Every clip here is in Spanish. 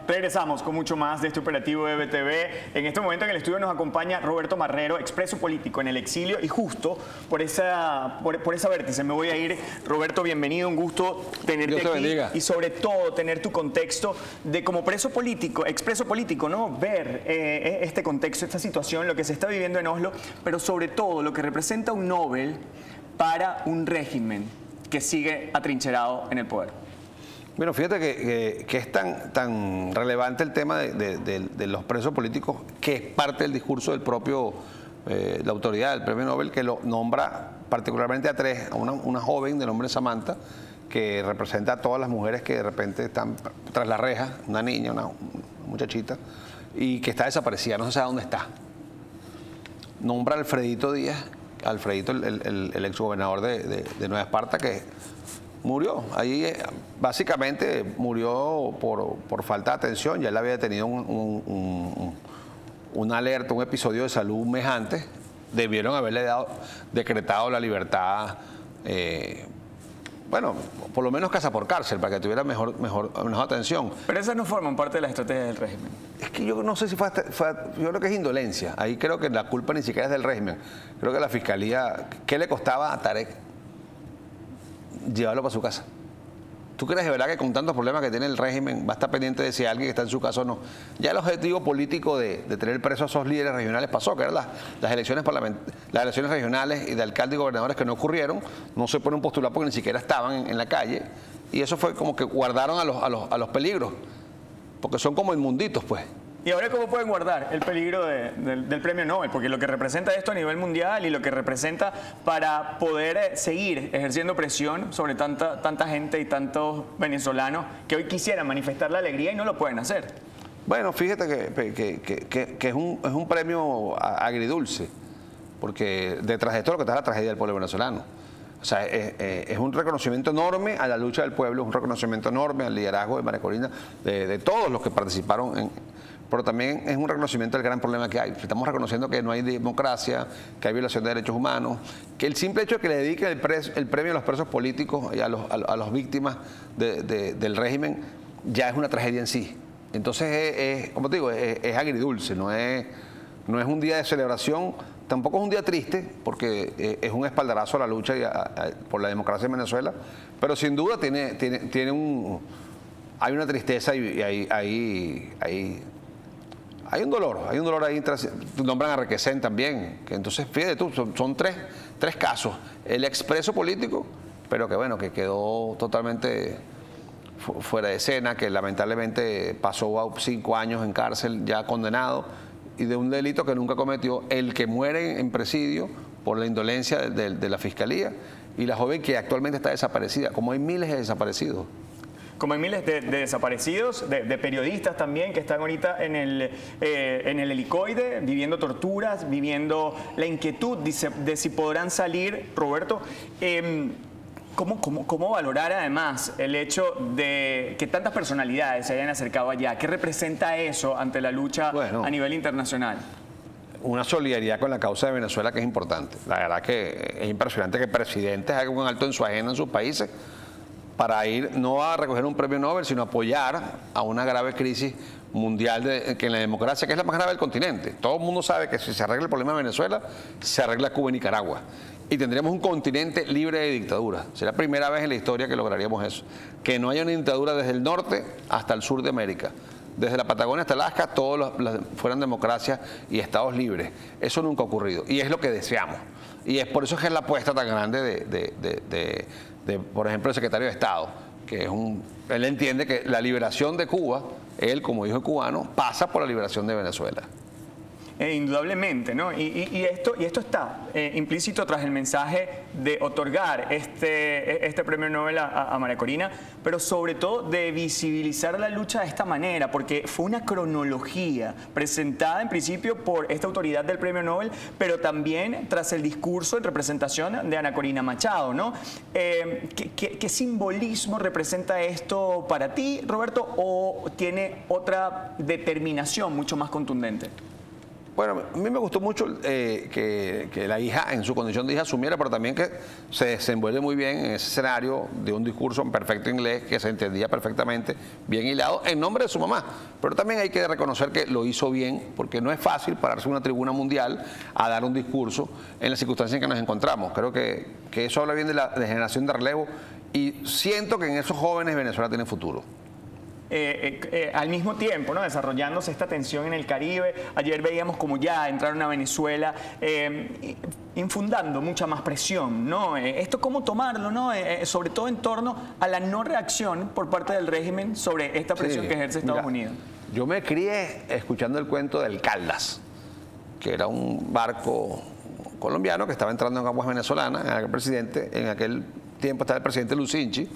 Regresamos con mucho más de este operativo de BTV. En este momento en el estudio nos acompaña Roberto Marrero, expreso político en el exilio, y justo por esa vértice me voy a ir. Roberto, bienvenido, un gusto tenerte aquí. Bendiga. Y sobre todo tener tu contexto de como preso político, expreso político, ¿no? Ver este contexto, esta situación, lo que se está viviendo en Oslo, pero sobre todo lo que representa un Nobel para un régimen que sigue atrincherado en el poder. Bueno, fíjate que es tan relevante el tema de los presos políticos, que es parte del discurso del propio, la autoridad del premio Nobel, que lo nombra particularmente a tres, a una joven de nombre Samantha, que representa a todas las mujeres que de repente están tras la reja, una niña, una muchachita, y que está desaparecida, no se sabe dónde está. Nombra a Alfredito Díaz, Alfredito, el exgobernador de Nueva Esparta, que murió. Ahí básicamente murió por falta de atención. Ya él había tenido una alerta, un episodio de salud un mes antes. Debieron haberle decretado la libertad, bueno, por lo menos casa por cárcel, para que tuviera mejor atención. Pero esas no forman parte de la estrategia del régimen. Es que yo no sé si yo creo que es indolencia. Ahí creo que la culpa ni siquiera es del régimen. Creo que la fiscalía, ¿qué le costaba a Tarek llevarlo para su casa? ¿Tú crees de verdad que con tantos problemas que tiene el régimen va a estar pendiente de si alguien está en su casa o no? Ya el objetivo político de tener presos a esos líderes regionales pasó, que eran las elecciones regionales y de alcaldes y gobernadores que no ocurrieron. No se pone un postular porque ni siquiera estaban en la calle, y eso fue como que guardaron a los peligros, porque son como inmunditos, pues. ¿Y ahora cómo pueden guardar el peligro del premio Nobel? Porque lo que representa esto a nivel mundial y lo que representa para poder seguir ejerciendo presión sobre tanta gente y tantos venezolanos que hoy quisieran manifestar la alegría y no lo pueden hacer. Bueno, fíjate que es un premio agridulce, porque detrás de esto lo que está es la tragedia del pueblo venezolano. O sea, es un reconocimiento enorme a la lucha del pueblo, es un reconocimiento enorme al liderazgo de María Corina, de todos los que participaron pero también es un reconocimiento del gran problema que hay. Estamos reconociendo que no hay democracia, que hay violación de derechos humanos, que el simple hecho de que le dediquen el premio a los presos políticos y a las víctimas del régimen ya es una tragedia en sí. Entonces, como te digo, es agridulce, no es un día de celebración, tampoco es un día triste, porque es un espaldarazo a la lucha por la democracia en Venezuela, pero sin duda hay una tristeza y hay un dolor ahí. Nombran a Requesén también, que entonces, fíjate tú, son tres casos. El expreso político, pero que bueno, que quedó totalmente fuera de escena, que lamentablemente pasó 5 años en cárcel ya condenado, y de un delito que nunca cometió, el que muere en presidio por la indolencia de la fiscalía, y la joven que actualmente está desaparecida, como hay miles de desaparecidos. Como hay miles de desaparecidos, de periodistas también que están ahorita en el helicoide, viviendo torturas, viviendo la inquietud de si podrán salir. Roberto, ¿cómo valorar además el hecho de que tantas personalidades se hayan acercado allá? ¿Qué representa eso ante la lucha a nivel internacional? Una solidaridad con la causa de Venezuela que es importante. La verdad que es impresionante que presidentes hagan un alto en su agenda en sus países para ir no a recoger un premio Nobel, sino a apoyar a una grave crisis mundial que en la democracia, que es la más grave del continente. Todo el mundo sabe que si se arregla el problema de Venezuela, se arregla Cuba y Nicaragua. Y tendríamos un continente libre de dictadura. Será la primera vez en la historia que lograríamos eso. Que no haya una dictadura desde el norte hasta el sur de América. Desde la Patagonia hasta Alaska, todos fueran democracias y estados libres. Eso nunca ha ocurrido. Y es lo que deseamos. Y es por eso que es la apuesta tan grande por ejemplo, el secretario de Estado, que él entiende que la liberación de Cuba, él como hijo cubano, pasa por la liberación de Venezuela. Indudablemente, ¿no? Y esto está implícito tras el mensaje de otorgar este premio Nobel a María Corina, pero sobre todo de visibilizar la lucha de esta manera, porque fue una cronología presentada en principio por esta autoridad del premio Nobel, pero también tras el discurso en representación de Ana Corina Machado, ¿no? ¿Qué simbolismo representa esto para ti, Roberto, o tiene otra determinación mucho más contundente? Bueno, a mí me gustó mucho que la hija, en su condición de hija, asumiera, pero también que se desenvuelve muy bien en ese escenario de un discurso en perfecto inglés que se entendía perfectamente, bien hilado, en nombre de su mamá. Pero también hay que reconocer que lo hizo bien, porque no es fácil pararse en una tribuna mundial a dar un discurso en las circunstancias en que nos encontramos. Creo que eso habla bien de la generación de relevo y siento que en esos jóvenes Venezuela tiene futuro. Al mismo tiempo, ¿no?, desarrollándose esta tensión en el Caribe. Ayer veíamos como ya entraron a Venezuela infundando mucha más presión, ¿no? Esto cómo tomarlo, ¿no? Sobre todo en torno a la no reacción por parte del régimen sobre esta presión que ejerce Estados Unidos. Yo me crié escuchando el cuento del Caldas, que era un barco colombiano que estaba entrando en aguas venezolanas. En aquel tiempo estaba el presidente Lucinchi.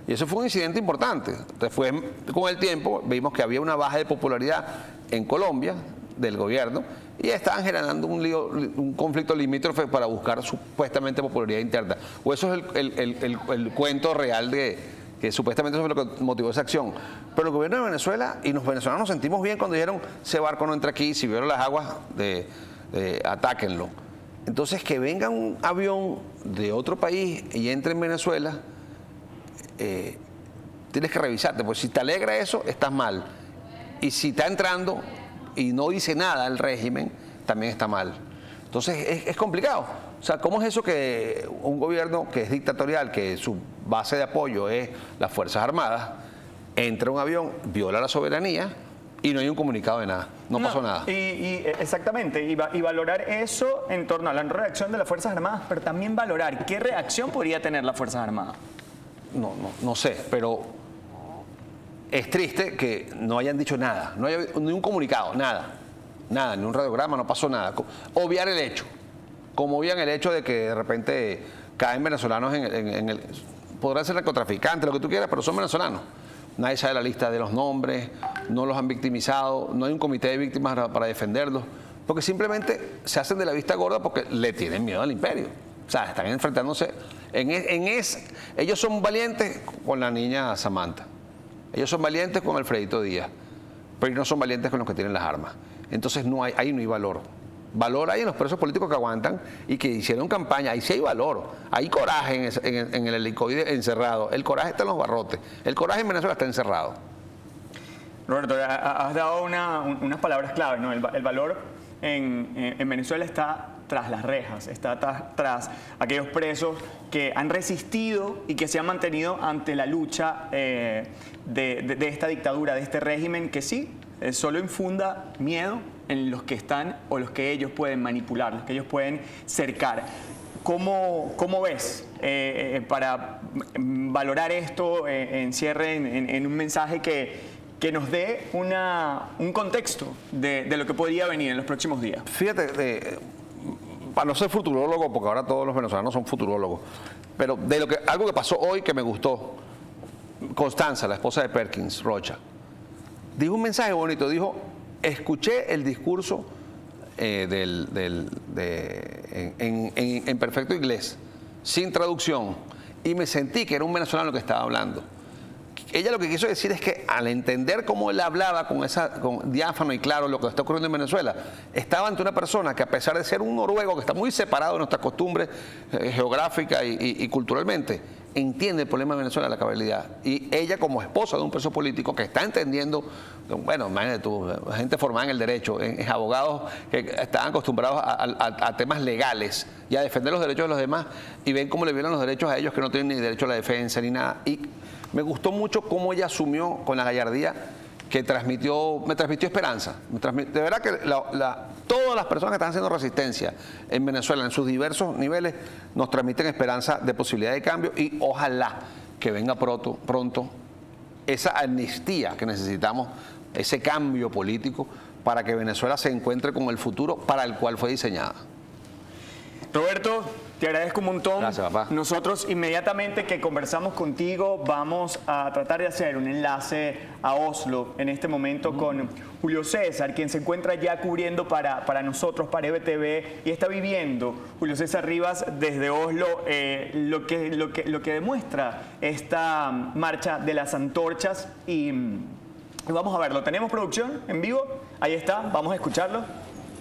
Y eso fue un incidente importante. Después, con el tiempo, vimos que había una baja de popularidad en Colombia del gobierno y estaban generando un conflicto limítrofe para buscar supuestamente popularidad interna. O eso es el cuento real de que supuestamente eso es lo que motivó esa acción. Pero el gobierno de Venezuela y los venezolanos nos sentimos bien cuando dijeron: ese barco no entra aquí, si vieron las aguas, atáquenlo. Entonces, que venga un avión de otro país y entre en Venezuela, tienes que revisarte, porque si te alegra eso, estás mal. Y si está entrando y no dice nada el régimen, también está mal. Entonces es complicado. O sea, ¿cómo es eso que un gobierno que es dictatorial, que su base de apoyo es las Fuerzas Armadas, entra un avión, viola la soberanía y no hay un comunicado de nada? No pasó nada. Exactamente, y valorar eso en torno a la reacción de las Fuerzas Armadas, pero también valorar qué reacción podría tener las Fuerzas Armadas. No sé, pero es triste que no hayan dicho nada, no haya ni un comunicado, nada, ni un radiograma, no pasó nada. Obviar el hecho, como obvian el hecho de que de repente caen venezolanos podrán ser narcotraficantes, lo que tú quieras, pero son venezolanos. Nadie sabe la lista de los nombres, no los han victimizado, no hay un comité de víctimas para defenderlos, porque simplemente se hacen de la vista gorda porque le tienen miedo al imperio. O sea, están enfrentándose. Ellos son valientes con la niña Samantha. Ellos son valientes con Alfredito Díaz. Pero no son valientes con los que tienen las armas. Entonces ahí no hay valor. Valor hay en los presos políticos que aguantan y que hicieron campaña. Ahí sí hay valor. Hay coraje en el helicoide encerrado. El coraje está en los barrotes. El coraje en Venezuela está encerrado. Roberto, has dado unas palabras claves, ¿no? El valor en Venezuela está tras las rejas, está tras aquellos presos que han resistido y que se han mantenido ante la lucha de esta dictadura, de este régimen que sí, solo infunda miedo en los que están o los que ellos pueden manipular, los que ellos pueden cercar. ¿Cómo ves para valorar esto en cierre, en un mensaje que nos dé un contexto de lo que podría venir en los próximos días? Fíjate, para no ser futurólogo, porque ahora todos los venezolanos son futurólogos, pero algo que pasó hoy que me gustó: Constanza, la esposa de Perkins Rocha, dijo un mensaje bonito. Dijo: escuché el discurso en perfecto inglés, sin traducción, y me sentí que era un venezolano que estaba hablando. Ella lo que quiso decir es que al entender cómo él hablaba con diáfano y claro lo que está ocurriendo en Venezuela, estaba ante una persona que, a pesar de ser un noruego que está muy separado de nuestras costumbres geográficas y culturalmente, entiende el problema de Venezuela a la cabalidad. Y ella, como esposa de un preso político que está entendiendo, bueno, imagínate tú, gente formada en el derecho, es abogados que están acostumbrados a temas legales y a defender los derechos de los demás, y ven cómo le violan los derechos a ellos que no tienen ni derecho a la defensa ni nada. Y me gustó mucho cómo ella asumió con la gallardía que me transmitió esperanza. De verdad que todas las personas que están haciendo resistencia en Venezuela en sus diversos niveles nos transmiten esperanza de posibilidad de cambio, y ojalá que venga pronto esa amnistía que necesitamos, ese cambio político para que Venezuela se encuentre con el futuro para el cual fue diseñada. Roberto, te agradezco un montón. Gracias, papá. Nosotros inmediatamente que conversamos contigo vamos a tratar de hacer un enlace a Oslo en este momento con Julio César, quien se encuentra ya cubriendo para nosotros, para EBTV, y está viviendo, Julio César Rivas, desde Oslo, lo que demuestra esta marcha de las antorchas. Y vamos a verlo. ¿Tenemos producción en vivo? Ahí está, vamos a escucharlo.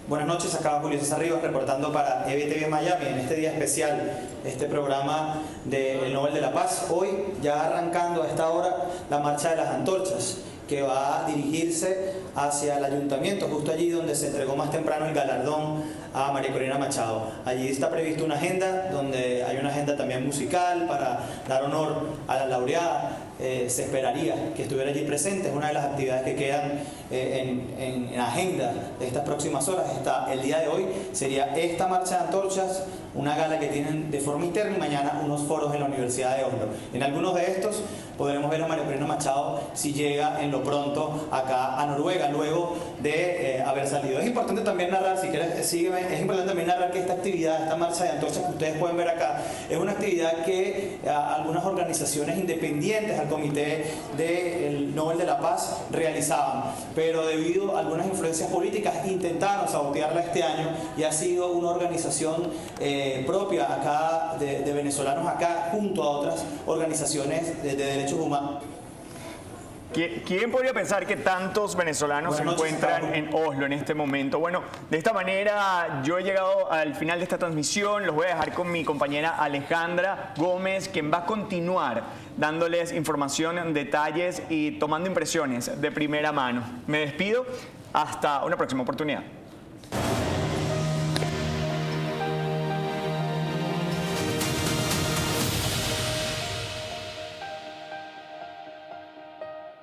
Buenas noches, acá Julio César Rivas reportando para EBTV Miami en este día especial, este programa del Nobel de la Paz. Hoy, ya arrancando a esta hora, la Marcha de las Antorchas, que va a dirigirse hacia el ayuntamiento, justo allí donde se entregó más temprano el galardón a María Corina Machado. Allí está prevista una agenda, donde hay una agenda también musical para dar honor a la laureada. Se esperaría que estuviera allí presente. Es una de las actividades que quedan en agenda de estas próximas horas. Está el día de hoy, sería esta marcha de antorchas, una gala que tienen de forma interna y mañana unos foros en la Universidad de Oslo. En algunos de estos podremos ver a María Corina Machado si llega en lo pronto acá a Noruega, luego de haber salido. Es importante también narrar, si quieres sígueme, es importante también narrar que esta actividad, esta marcha de antorchas que ustedes pueden ver acá, es una actividad que algunas organizaciones independientes al Comité del Nobel de la Paz realizaban, pero debido a algunas influencias políticas intentaron sabotearla este año y ha sido una organización propia acá de venezolanos acá junto a otras organizaciones de derechos humanos. ¿Quién podría pensar que tantos venezolanos se encuentran en Oslo en este momento? Bueno, de esta manera yo he llegado al final de esta transmisión. Los voy a dejar con mi compañera Alejandra Gómez, quien va a continuar dándoles información, detalles y tomando impresiones de primera mano. Me despido. Hasta una próxima oportunidad.